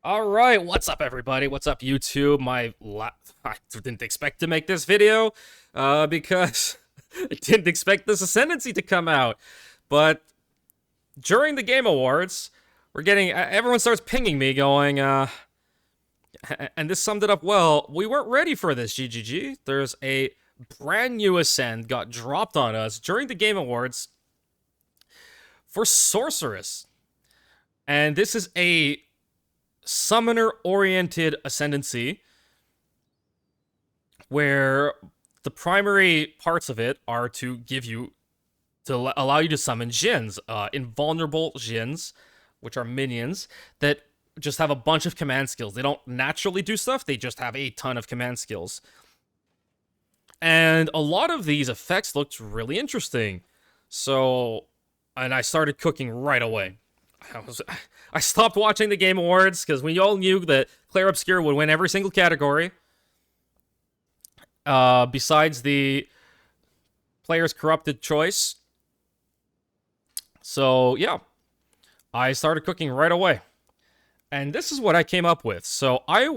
All right, what's up, everybody? What's up, YouTube? I didn't expect to make this video because I didn't expect this Ascendancy to come out. But during the Game Awards, we're getting everyone starts pinging me, going, and this summed it up well. We weren't ready for this, GGG. There's a brand new Ascend got dropped on us during the Game Awards for Sorceress, and this is a summoner-oriented Ascendancy, where the primary parts of it are to allow you to summon Djinns, invulnerable Djinns, which are minions that just have a bunch of command skills. They don't naturally do stuff, they just have a ton of command skills. And a lot of these effects looked really interesting. And I started cooking right away. I stopped watching the Game Awards because we all knew that Claire Obscure would win every single category. Besides the Player's Corrupted Choice. So, yeah. I started cooking right away. And this is what I came up with. So, I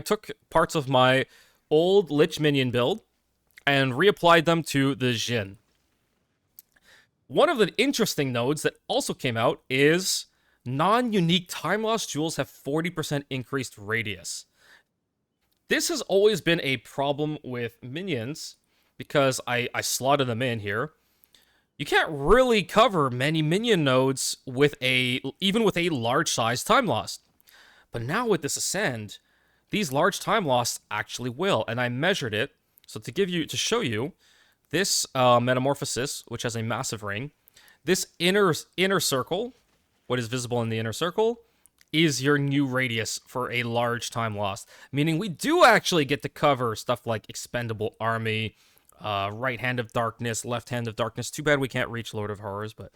took parts of my old Lich Minion build and reapplied them to the Djinn. One of the interesting nodes that also came out is non-unique time loss jewels have 40% increased radius. This has always been a problem with minions because I slotted them in here. You can't really cover many minion nodes even with a large size time loss. But now with this Ascend, these large time loss actually will, and I measured it. So to show you, this Metamorphosis, which has a massive ring, this inner circle, what is visible in the inner circle, is your new radius for a large time lost. Meaning we do actually get to cover stuff like Expendable Army, Right Hand of Darkness, Left Hand of Darkness. Too bad we can't reach Lord of Horrors, but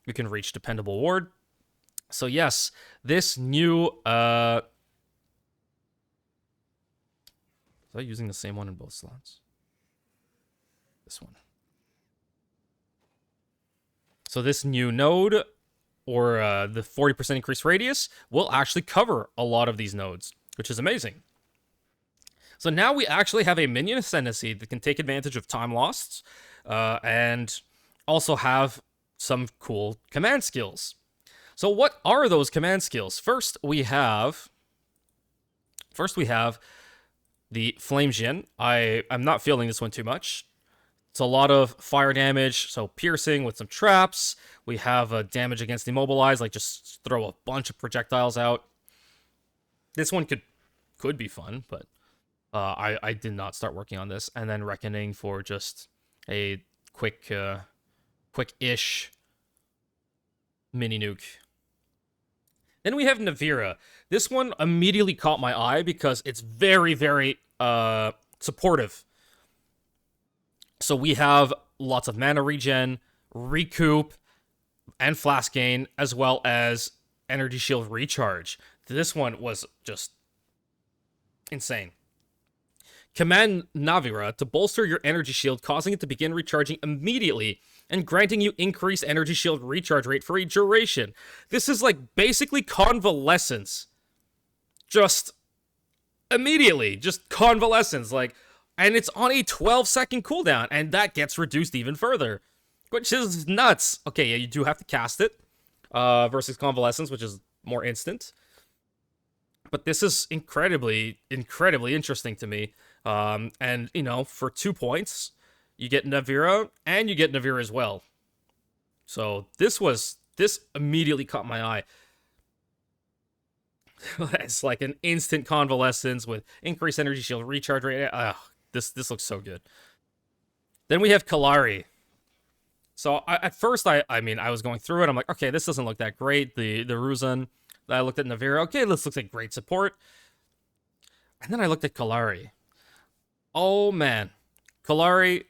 we can reach Dependable Ward. So yes, this new... Was I using the same one in both slots? This one. So this new node, or the 40% increased radius, will actually cover a lot of these nodes, which is amazing. So now we actually have a minion ascendancy that can take advantage of time lost, and also have some cool command skills. So what are those command skills? First we have the Flame Djinn. I'm not feeling this one too much. It's a lot of fire damage, so piercing with some traps. We have damage against immobilize, like just throw a bunch of projectiles out. This one could be fun, but I did not start working on this. And then Reckoning for just a quick-ish mini nuke. Then we have Navira. This one immediately caught my eye because it's very, very supportive. So we have lots of mana regen, recoup, and flask gain, as well as energy shield recharge. This one was just insane. Command Navira to bolster your energy shield, causing it to begin recharging immediately and granting you increased energy shield recharge rate for a duration. This is like basically convalescence. Just immediately, just convalescence, and it's on a 12-second cooldown, and that gets reduced even further, which is nuts. Okay, yeah, you do have to cast it, versus Convalescence, which is more instant. But this is incredibly, incredibly interesting to me. And, for 2 points, you get Navira, and you get Navira as well. So this immediately caught my eye. It's like an instant Convalescence with increased energy shield recharge rate. This looks so good. Then we have Kalari. So at first, I was going through it. I'm like, okay, this doesn't look that great. The Ruzan. I looked at Navira. Okay, this looks like great support. And then I looked at Kalari. Oh, man. Kalari.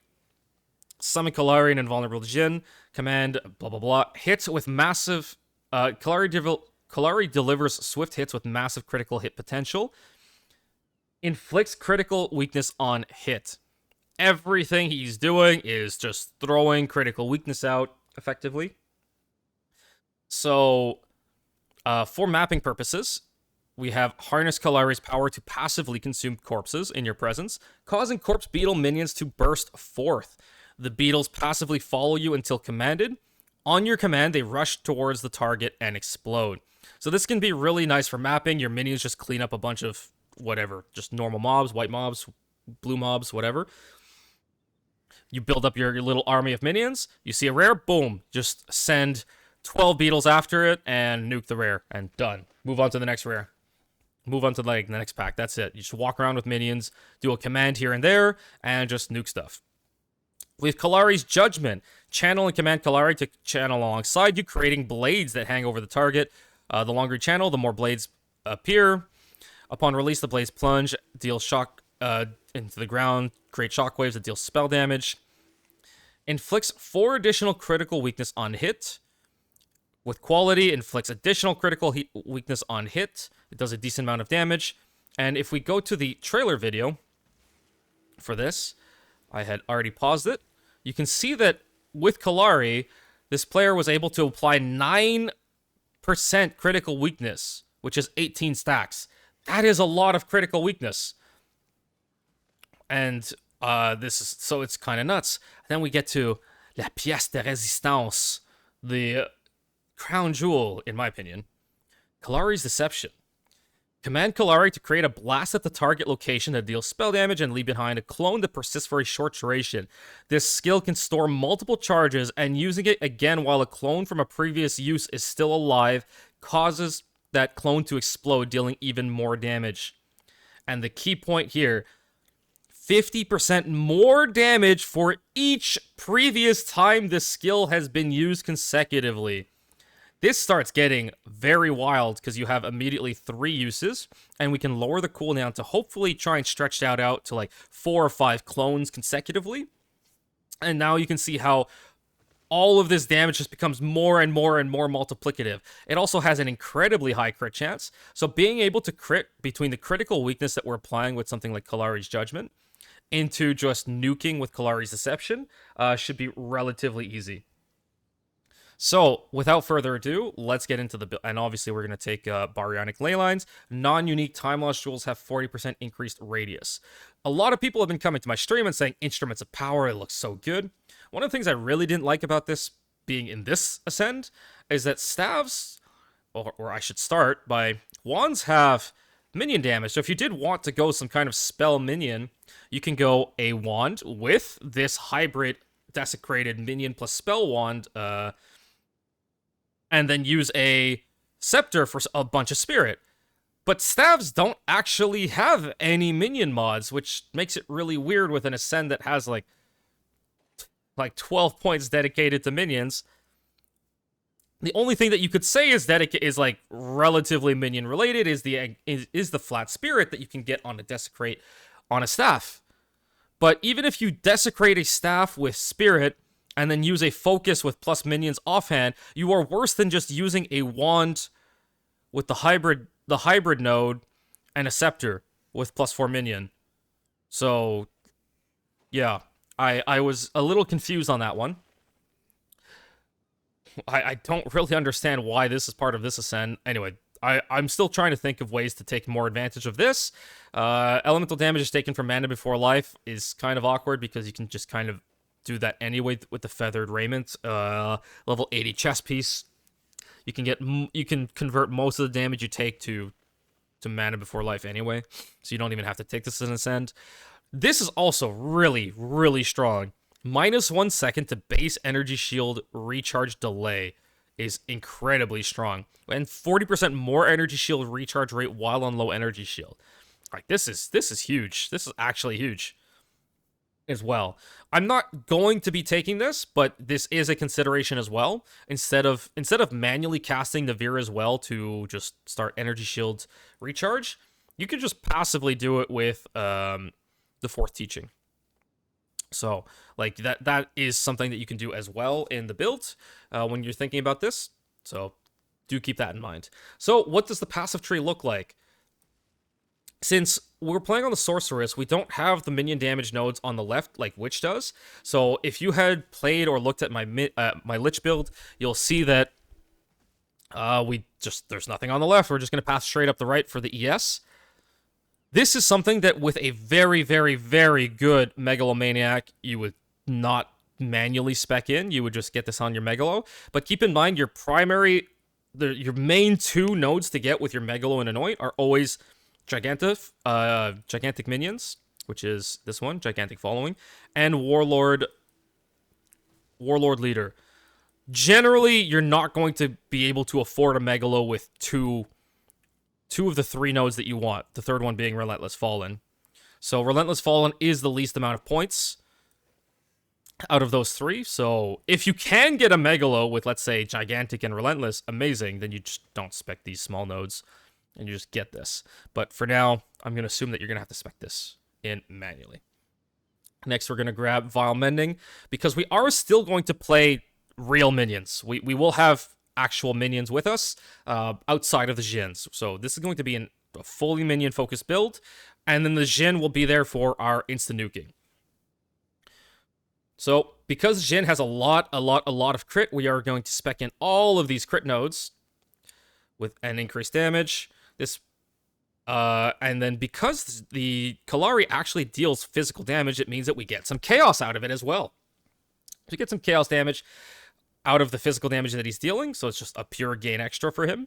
Summon Kalari and Invulnerable Djinn. Command, blah, blah, blah. Hits with massive... Kalari delivers swift hits with massive critical hit potential. Inflicts critical weakness on hit. Everything he's doing is just throwing critical weakness out effectively. So, for mapping purposes, we have harness Kalari's power to passively consume corpses in your presence, causing corpse beetle minions to burst forth. The beetles passively follow you until commanded. On your command, they rush towards the target and explode. So this can be really nice for mapping. Your minions just clean up a bunch of whatever, just normal mobs, white mobs, blue mobs, whatever. You build up your little army of minions. You see a rare, boom, just send 12 beetles after it and nuke the rare, and done. Move on to the next rare. Move on to like the next pack. That's it. You just walk around with minions, do a command here and there, and just nuke stuff. With Kalari's Judgment, channel and command Kalari to channel alongside you, creating blades that hang over the target. The longer you channel, the more blades appear. Upon release, the blades plunge, deal shock into the ground, create shockwaves that deal spell damage. Inflicts 4 additional critical weakness on hit. With quality, inflicts additional critical weakness on hit. It does a decent amount of damage. And if we go to the trailer video for this, I had already paused it. You can see that with Kalari, this player was able to apply 9% critical weakness, which is 18 stacks. That is a lot of critical weakness. And so it's kind of nuts. Then we get to la pièce de résistance, the crown jewel, in my opinion. Kalari's Deception. Command Kalari to create a blast at the target location that deals spell damage and leave behind a clone that persists for a short duration. This skill can store multiple charges, and using it again while a clone from a previous use is still alive causes that clone to explode, dealing even more damage. And the key point here, 50% more damage for each previous time the skill has been used consecutively. This starts getting very wild because you have immediately 3 uses, and we can lower the cooldown to hopefully try and stretch that out to like 4 or 5 clones consecutively. And now you can see how all of this damage just becomes more and more and more multiplicative. It also has an incredibly high crit chance, so being able to crit between the critical weakness that we're applying with something like Kalari's Judgment into just nuking with Kalari's Deception should be relatively easy. So, without further ado, let's get into the build. And obviously, we're going to take Baryonic Ley Lines. Non-unique Time Lost Jewels have 40% increased radius. A lot of people have been coming to my stream and saying, Instruments of Power, it looks so good. One of the things I really didn't like about this being in this Ascend is that staves, or I should start by, wands have minion damage. So if you did want to go some kind of spell minion, you can go a wand with this hybrid desecrated minion plus spell wand, and then use a scepter for a bunch of spirit. But staves don't actually have any minion mods, which makes it really weird with an Ascend that has like 12 points dedicated to minions. The only thing that you could say is like relatively minion related is the flat spirit that you can get on a desecrate on a staff. But even if you desecrate a staff with spirit and then use a focus with plus minions offhand, you are worse than just using a wand with the hybrid node and a scepter with +4 minion. So, yeah, I was a little confused on that one. I don't really understand why this is part of this Ascend. Anyway, I'm still trying to think of ways to take more advantage of this. Elemental damage is taken from Mana Before Life is kind of awkward because you can just kind of do that anyway with the Feathered Raiment. Level 80 chest piece. You can convert most of the damage you take to Mana Before Life anyway, so you don't even have to take this as an Ascend. This is also really, really strong. -1 second to base energy shield recharge delay is incredibly strong, and 40% more energy shield recharge rate while on low energy shield. Like this is huge. This is actually huge as well. I'm not going to be taking this, but this is a consideration as well. Instead of manually casting the Veer as well to just start energy shield recharge, you could just passively do it with the Fourth Teaching. So, like, that is something that you can do as well in the build when you're thinking about this. So, do keep that in mind. So, what does the passive tree look like? Since we're playing on the Sorceress, we don't have the minion damage nodes on the left like Witch does. So, if you had played or looked at my Lich build, you'll see that There's nothing on the left. We're just going to pass straight up the right for the ES. This is something that with a very, very, very good Megalomaniac, you would not manually spec in. You would just get this on your Megalo. But keep in mind, your main two nodes to get with your Megalo and Anoint are always gigantic minions, which is this one, Gigantic Following, and Warlord Leader. Generally, you're not going to be able to afford a Megalo with two of the three nodes that you want, the third one being Relentless Fallen. So Relentless Fallen is the least amount of points out of those three. So if you can get a Megalo with, let's say, Gigantic and Relentless, amazing, then you just don't spec these small nodes and you just get this. But for now, I'm going to assume that you're going to have to spec this in manually. Next, we're going to grab Vile Mending because we are still going to play real minions. We will have actual minions with us outside of the Jins. So this is going to be a fully minion-focused build, and then the Jin will be there for our insta-nuking. So because Jin has a lot of crit, we are going to spec in all of these crit nodes with an increased damage. And then because the Kalari actually deals physical damage, it means that we get some chaos out of it as well. We get some chaos damage out of the physical damage that he's dealing, so it's just a pure gain extra for him.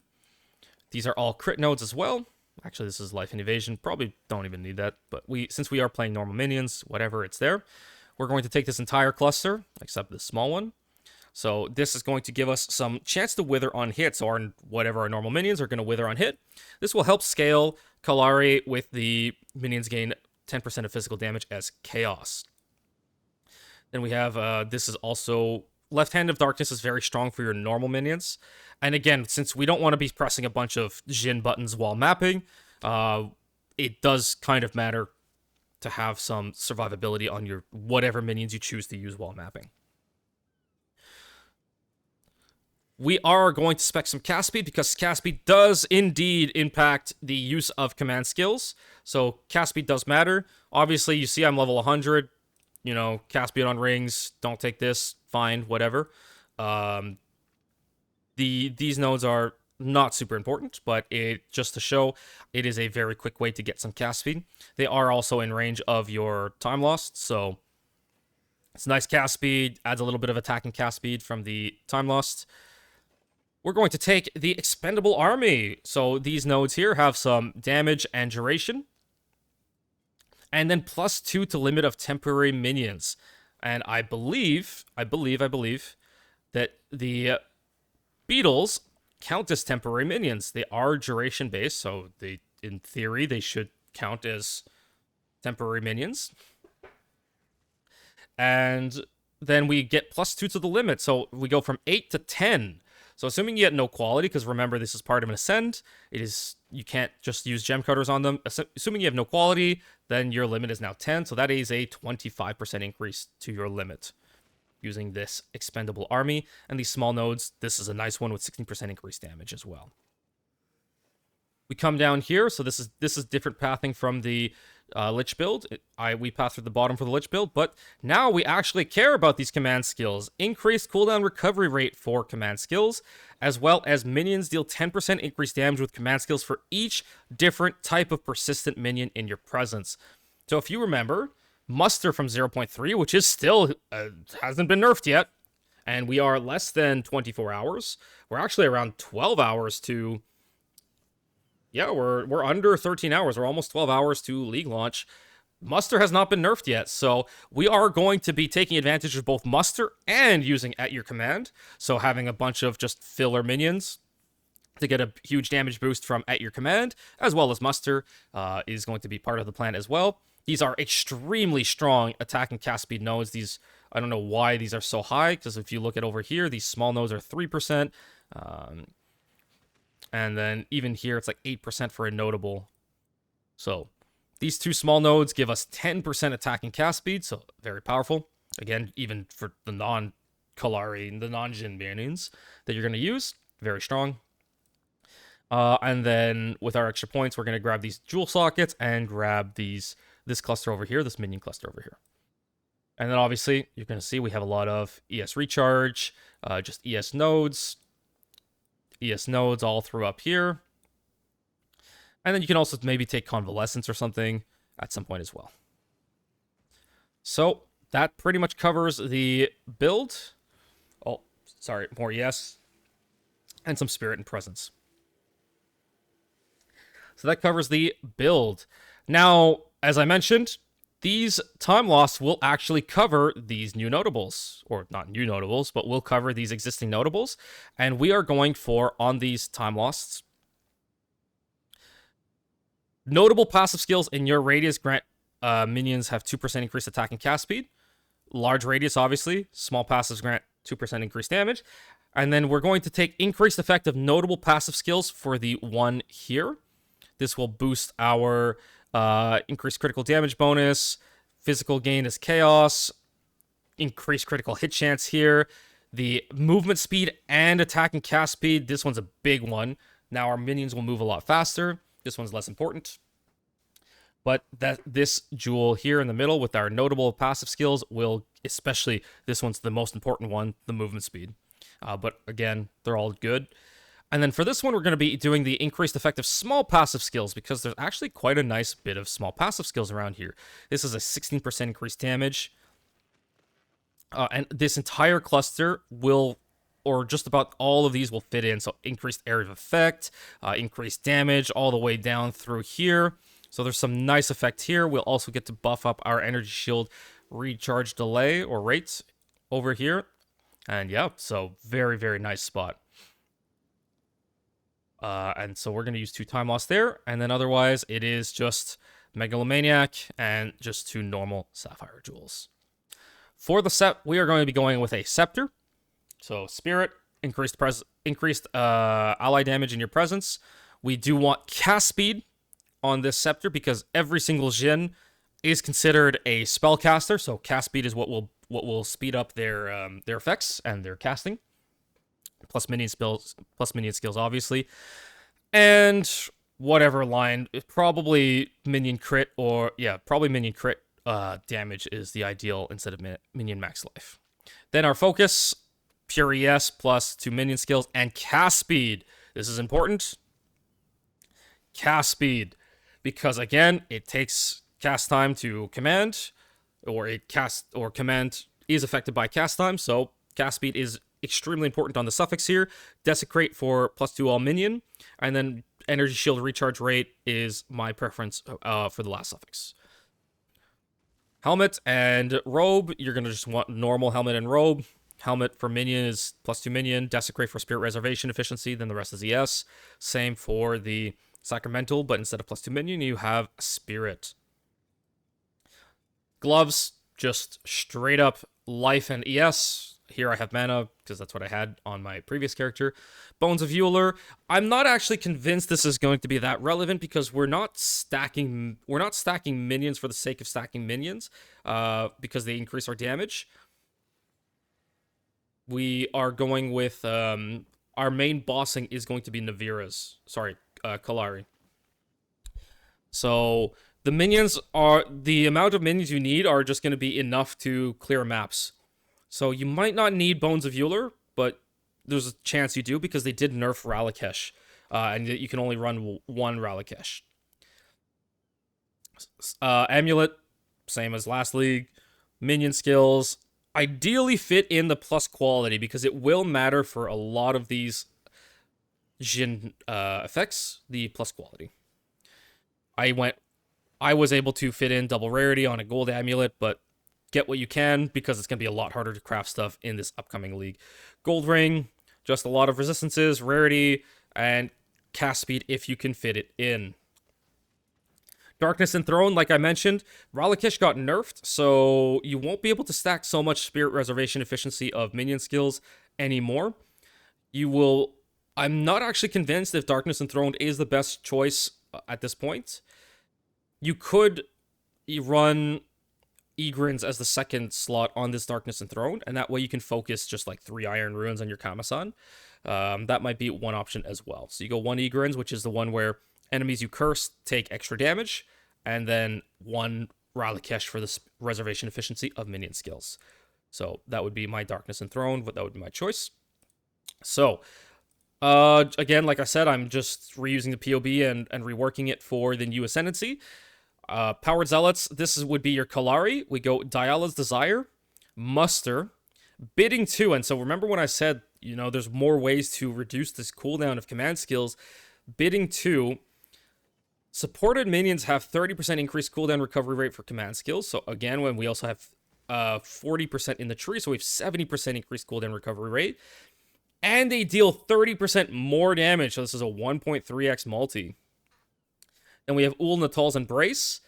These are all crit nodes as well. Actually, this is life and evasion. Probably don't even need that, but since we are playing normal minions, whatever, it's there. We're going to take this entire cluster, except this small one. So this is going to give us some chance to wither on hit, so whatever our normal minions are going to wither on hit. This will help scale Kalari with the minions gain 10% of physical damage as chaos. Then we have, this is also, Left Hand of Darkness is very strong for your normal minions. And again, since we don't want to be pressing a bunch of Jin buttons while mapping, it does kind of matter to have some survivability on your whatever minions you choose to use while mapping. We are going to spec some cast speed because cast speed does indeed impact the use of command skills. So cast speed does matter. Obviously, you see I'm level 100. You know, cast speed on rings, don't take this, fine, whatever. These nodes are not super important, but just to show, it is a very quick way to get some cast speed. They are also in range of your time lost, so it's nice cast speed, adds a little bit of attacking cast speed from the time lost. We're going to take the Expendable Army. So these nodes here have some damage and duration. And then +2 to limit of temporary minions. And I believe that the beetles count as temporary minions. They are duration based, so in theory they should count as temporary minions. And then we get +2 to the limit, so we go from 8 to 10. So assuming you get no quality, because remember this is part of an ascend, you can't just use gem cutters on them. Assuming you have no quality, then your limit is now 10, so that is a 25% increase to your limit using this Expendable Army. And these small nodes, this is a nice one with 16% increased damage as well. We come down here, so this is different pathing from the Lich build. We path through the bottom for the Lich build, but now we actually care about these command skills. Increased cooldown recovery rate for command skills, as well as minions deal 10% increased damage with command skills for each different type of persistent minion in your presence. So if you remember, Muster from 0.3, which is still, hasn't been nerfed yet, and we are less than 24 hours. We're actually around 12 hours to... Yeah, we're under 13 hours. We're almost 12 hours to League launch. Muster has not been nerfed yet, so we are going to be taking advantage of both Muster and using At Your Command. So having a bunch of just filler minions to get a huge damage boost from At Your Command, as well as Muster, is going to be part of the plan as well. These are extremely strong attack and cast speed nodes. I don't know why these are so high, because if you look at over here, these small nodes are 3%. And then even here, it's like 8% for a notable. So these two small nodes give us 10% attack and cast speed, so very powerful. Again, even for the non-Kalari, the non-Jin minions that you're going to use, very strong. And then with our extra points, we're going to grab these jewel sockets and grab this cluster over here, this minion cluster over here. And then obviously, you're going to see we have a lot of ES recharge, just ES nodes. ES nodes all through up here. And then you can also maybe take Convalescence or something at some point as well. So that pretty much covers the build. Oh, sorry, more ES. And some Spirit and Presence. So that covers the build. Now, as I mentioned, these time loss will actually cover these new notables. Or not new notables, but will cover these existing notables. And we are going for, on these time loss, notable passive skills in your radius grant minions have 2% increased attack and cast speed. Large radius, obviously. Small passives grant 2% increased damage. And then we're going to take increased effect of notable passive skills for the one here. This will boost our increased critical damage bonus. Physical gain is chaos. Increased critical hit chance here. The movement speed and attack and cast speed. This one's a big one. Now our minions will move a lot faster. This one's less important. But this jewel here in the middle with our notable passive skills will, especially this one's the most important one, the movement speed. But again, they're all good. And then for this one, we're going to be doing the increased effect of small passive skills because there's actually quite a nice bit of small passive skills around here. This is a 16% increased damage. And this entire cluster will, or just about all of these will fit in. So increased area of effect, increased damage all the way down through here. So there's some nice effect here. We'll also get to buff up our energy shield recharge delay or rates over here. And yeah, so very, very nice spot. And so we're going to use 2 time loss there. And then otherwise, it is just Megalomaniac and just 2 normal Sapphire Jewels. For the set, we are going to be going with a Scepter. So Spirit, increased ally damage in your presence. We do want cast speed on this Scepter because every single Jin is considered a spellcaster. So cast speed is what will speed up their effects and their casting. Plus minion skills, obviously. And whatever line, probably minion crit damage is the ideal instead of minion max life. Then our focus, pure ES plus 2 minion skills and cast speed. This is important. Cast speed. Because again, it takes cast time to command, or command is affected by cast time, so cast speed is extremely important on the suffix here. Desecrate for +2 all minion, and then energy shield recharge rate is my preference for the last suffix. Helmet and robe, you're going to just want normal helmet and robe. Helmet for minion is +2 minion. Desecrate for spirit reservation efficiency, then the rest is ES. Same for the sacramental, but instead of +2 minion, you have spirit. Gloves, just straight up life and ES. Here I have mana, because that's what I had on my previous character. Bones of Euler. I'm not actually convinced this is going to be that relevant, because we're not stacking minions for the sake of stacking minions, because they increase our damage. We are going with, our main bossing is going to be Navira's. Sorry, Kalari. So the amount of minions you need are just going to be enough to clear maps. So you might not need Bones of Euler, but there's a chance you do because they did nerf Ralakesh, and you can only run 1 Ralakesh. Amulet, same as last league. Minion skills, ideally fit in the plus quality because it will matter for a lot of these Jin effects, the plus quality. I was able to fit in double rarity on a gold amulet, but get what you can because it's going to be a lot harder to craft stuff in this upcoming league. Gold ring, just a lot of resistances, rarity, and cast speed if you can fit it in. Darkness Enthroned, like I mentioned, Ralakesh got nerfed, so you won't be able to stack so much spirit reservation efficiency of minion skills anymore. I'm not actually convinced if Darkness Enthroned is the best choice at this point. You could run Egrins as the second slot on this Darkness Enthroned, and that way you can focus just like 3 Iron Ruins on your Kamasan. That might be one option as well. So you go 1 Egrins, which is the one where enemies you curse take extra damage, and then 1 Ralakesh for the reservation efficiency of minion skills. So that would be my Darkness Enthroned, but that would be my choice. So Again, like I said, I'm just reusing the POB and reworking it for the new Ascendancy. Powered Zealots, would be your Kalari. We go Diala's Desire, Muster, Bidding 2. And so remember when I said, there's more ways to reduce this cooldown of command skills. Bidding 2, supported minions have 30% increased cooldown recovery rate for command skills. So again, when we also have 40% in the tree, so we have 70% increased cooldown recovery rate. And they deal 30% more damage, so this is a 1.3x multi. Then we have Ul Natal's Embrace.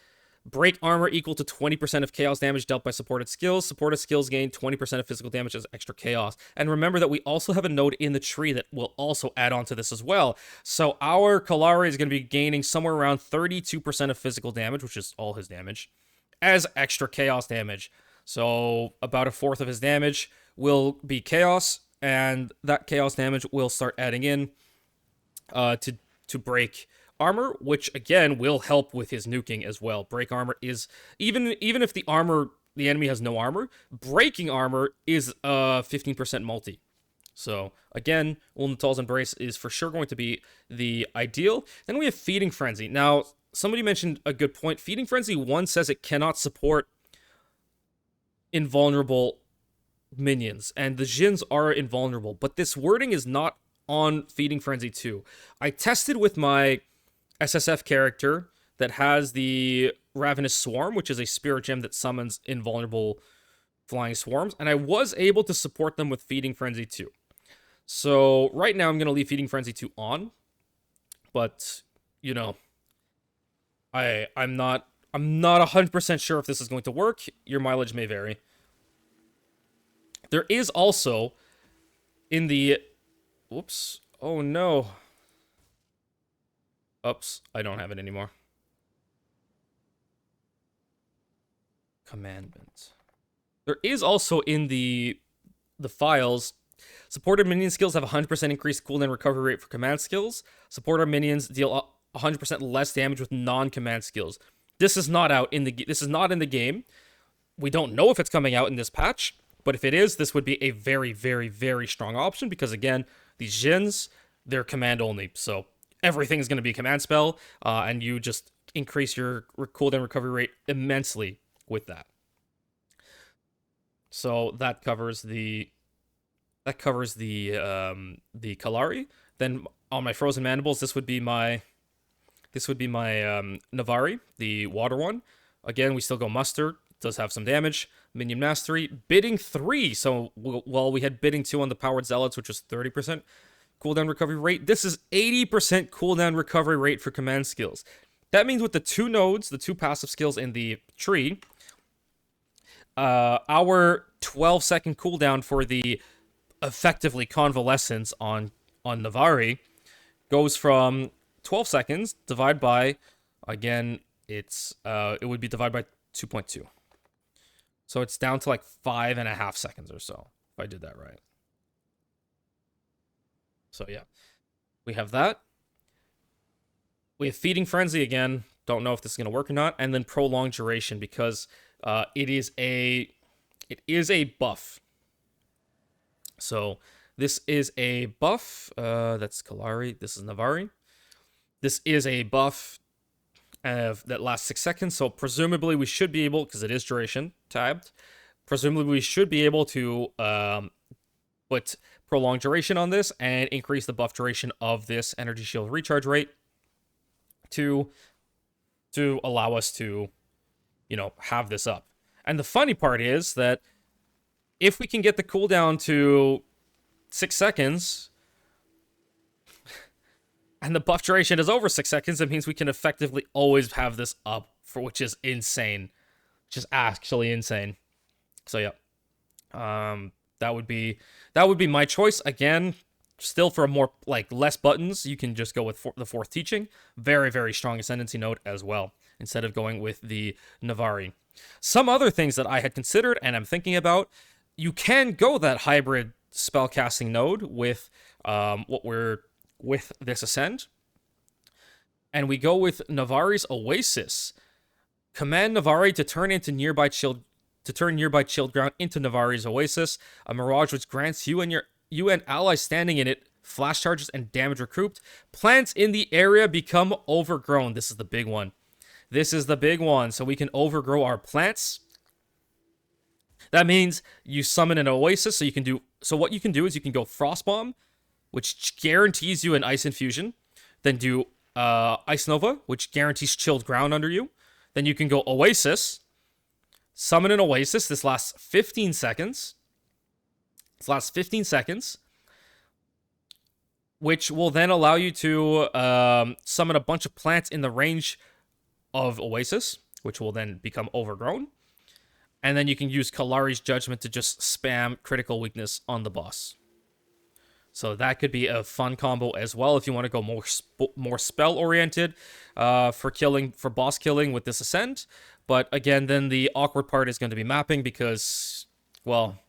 Break armor equal to 20% of chaos damage dealt by supported skills. Supported skills gain 20% of physical damage as extra chaos. And remember that we also have a node in the tree that will also add on to this as well. So our Kalari is going to be gaining somewhere around 32% of physical damage, which is all his damage, as extra chaos damage. So about a fourth of his damage will be chaos, and that chaos damage will start adding in to break armor, which again will help with his nuking as well. Break armor is even if the enemy has no armor, breaking armor is 15% multi. So again, Ulnatal's Embrace is for sure going to be the ideal. Then we have Feeding Frenzy. Now, somebody mentioned a good point. Feeding Frenzy 1 says it cannot support invulnerable minions, and the Jins are invulnerable, but this wording is not on Feeding Frenzy 2. I tested with my SSF character that has the Ravenous Swarm, which is a spirit gem that summons invulnerable flying swarms, and I was able to support them with Feeding Frenzy 2. So right now I'm going to leave Feeding Frenzy 2 on, but I'm not 100% sure if this is going to work. Your mileage may vary. There is also in the whoops. Oh no. Oops, I don't have it anymore. Commandment. There is also in the files, supported minion skills have 100% increased cooldown recovery rate for command skills. Supported minions deal 100% less damage with non-command skills. This is not in the game. We don't know if it's coming out in this patch, but if it is, this would be a very, very, very strong option because again, these Jins, they're command only, so everything's going to be a command spell, and you just increase your cooldown recovery rate immensely with that. So that covers the Kalari. Then on my Frozen Mandibles, this would be my Navari, the water one. Again, we still go Muster. Does have some damage. Minion Mastery. Bidding 3. So while we had Bidding 2 on the Powered Zealots, which was 30% cooldown recovery rate, this is 80% cooldown recovery rate for command skills. That means with the two nodes, the two passive skills in the tree, our 12-second cooldown for the effectively Convalescence on Navari goes from 12 seconds divided by, again, it would be divided by 2.2. So it's down to like 5.5 seconds or so, if I did that right. So yeah, we have that. We have Feeding Frenzy again. Don't know if this is going to work or not. And then Prolonged Duration because it is a buff. So this is a buff. That's Kalari. This is Navari. This is a buff that lasts 6 seconds. So presumably we should be able, because it is duration tabbed, presumably we should be able to put Prolonged Duration on this and increase the buff duration of this Energy Shield recharge rate to allow us to, have this up. And the funny part is that if we can get the cooldown to 6 seconds, and the buff duration is over 6 seconds, it means we can effectively always have this up, which is insane. Which is actually insane. So yeah. That would be my choice. Again, still for a more, less buttons, you can just go with the fourth teaching. Very, very strong Ascendancy node as well, instead of going with the Navari. Some other things that I had considered and I'm thinking about, you can go that hybrid spellcasting node with with this Ascend. And we go with Navari's Oasis. Command Navari to turn nearby chilled ground into Navari's Oasis, a mirage which grants you and allies standing in it flash charges, and damage recouped. Plants in the area become overgrown. This is the big one. This is the big one. So we can overgrow our plants. That means you summon an oasis. So you can do. So what you can do is you can go Frost Bomb, which guarantees you an Ice Infusion. Then do Ice Nova, which guarantees chilled ground under you. Then you can go Oasis. Summon an Oasis. This lasts 15 seconds. Which will then allow you to summon a bunch of plants in the range of Oasis, which will then become overgrown. And then you can use Kalari's Judgment to just spam critical weakness on the boss. So that could be a fun combo as well if you want to go more spell oriented for boss killing with this Ascend. But again, then the awkward part is going to be mapping because, well,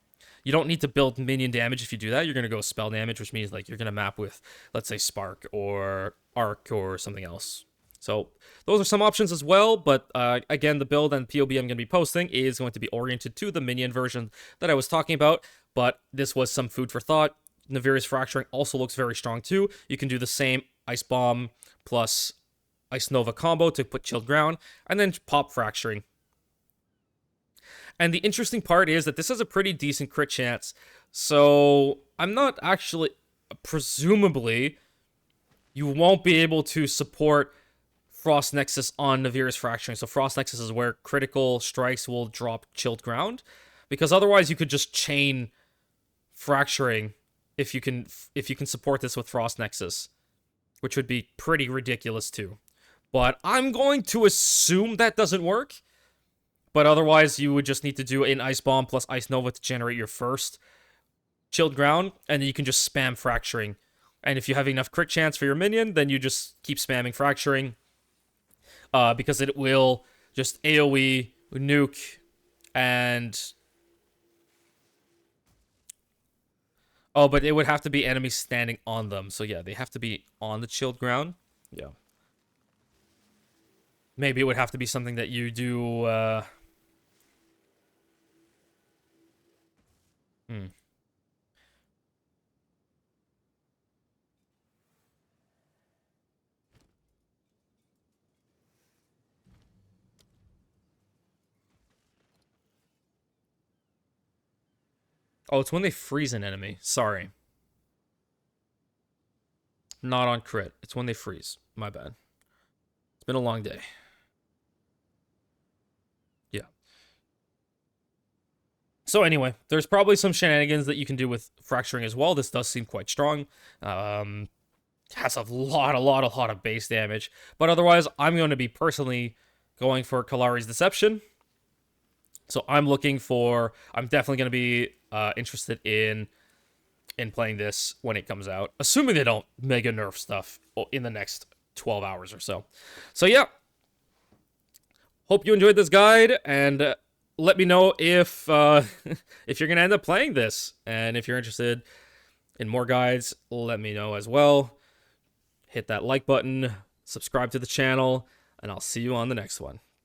you don't need to build minion damage if you do that. You're going to go spell damage, which means like you're going to map with, let's say, Spark or Arc or something else. So those are some options as well, but again, the build and POB I'm going to be posting is going to be oriented to the minion version that I was talking about, but this was some food for thought. Naviri's Fracturing also looks very strong too. You can do the same Ice Bomb plus Ice Nova combo to put Chilled Ground, and then pop Fracturing. And the interesting part is that this has a pretty decent crit chance, so I'm not actually... Presumably, you won't be able to support Frost Nexus on Naviri's Fracturing. So Frost Nexus is where critical strikes will drop Chilled Ground, because otherwise you could just chain Fracturing if you can support this with Frost Nexus, which would be pretty ridiculous too. But I'm going to assume that doesn't work. But otherwise, you would just need to do an Ice Bomb plus Ice Nova to generate your first Chilled Ground, and then you can just spam Fracturing. And if you have enough crit chance for your minion, then you just keep spamming Fracturing, because it will just AoE, nuke, and... Oh, but it would have to be enemies standing on them. So yeah, they have to be on the Chilled Ground. Yeah. Maybe it would have to be something that you do... Oh, it's when they freeze an enemy. Sorry. Not on crit. It's when they freeze. My bad. It's been a long day. Yeah. So anyway, there's probably some shenanigans that you can do with Fracturing as well. This does seem quite strong. Has a lot of base damage. But otherwise, I'm going to be personally going for Kalari's Deception. So I'm definitely going to be interested in playing this when it comes out, assuming they don't mega nerf stuff in the next 12 hours or so. So yeah, hope you enjoyed this guide, and let me know if if you're gonna end up playing this, and if you're interested in more guides, let me know as well. Hit that like button, subscribe to the channel, and I'll see you on the next one.